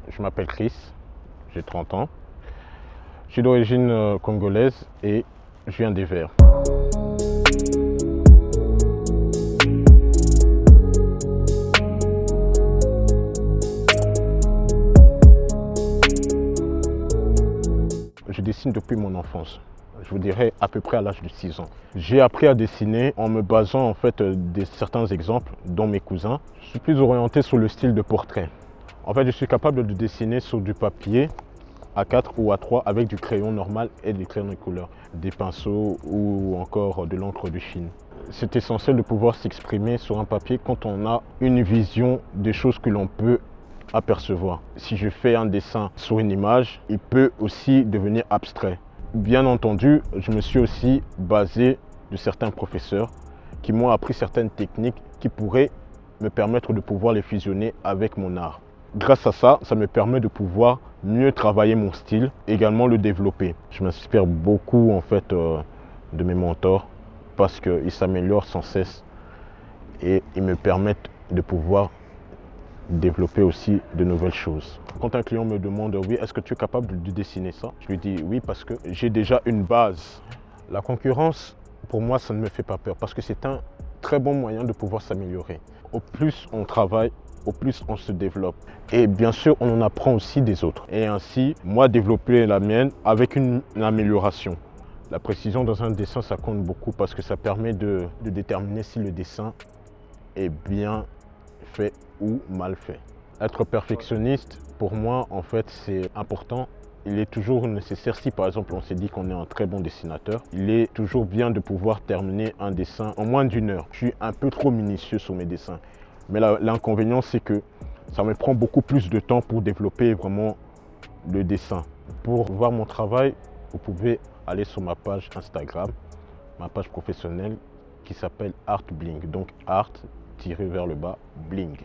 Je m'appelle Chris, j'ai 30 ans. Je suis d'origine congolaise et je viens des Verts. Je dessine depuis mon enfance. Je vous dirais à peu près à l'âge de 6 ans. J'ai appris à dessiner en me basant en fait de certains exemples, dont mes cousins. Je suis plus orienté sur le style de portrait. En fait, je suis capable de dessiner sur du papier A4 ou A3 avec du crayon normal et des crayons de couleur, des pinceaux ou encore de l'encre de Chine. C'est essentiel de pouvoir s'exprimer sur un papier quand on a une vision des choses que l'on peut apercevoir. Si je fais un dessin sur une image, il peut aussi devenir abstrait. Bien entendu, je me suis aussi basé de certains professeurs qui m'ont appris certaines techniques qui pourraient me permettre de pouvoir les fusionner avec mon art. Grâce à ça, ça me permet de pouvoir mieux travailler mon style, également le développer. Je m'inspire beaucoup en fait de mes mentors parce qu'ils s'améliorent sans cesse et ils me permettent de pouvoir développer aussi de nouvelles choses. Quand un client me demande « oui, est-ce que tu es capable de dessiner ça ?» Je lui dis « oui, parce que j'ai déjà une base ». La concurrence, pour moi, ça ne me fait pas peur parce que c'est un très bon moyen de pouvoir s'améliorer. Au plus on travaille, au plus on se développe. Et bien sûr, on en apprend aussi des autres. Et ainsi, moi, développer la mienne avec une amélioration. La précision dans un dessin, ça compte beaucoup parce que ça permet de déterminer si le dessin est bien fait ou mal fait. Être perfectionniste, pour moi, en fait, c'est important. Il est toujours nécessaire, si par exemple on s'est dit qu'on est un très bon dessinateur, il est toujours bien de pouvoir terminer un dessin en moins d'1 heure. Je suis un peu trop minutieux sur mes dessins. Mais l'inconvénient, c'est que ça me prend beaucoup plus de temps pour développer vraiment le dessin. Pour voir mon travail, vous pouvez aller sur ma page Instagram, ma page professionnelle qui s'appelle Art Bling. Donc Art tiré vers le bas, Bling.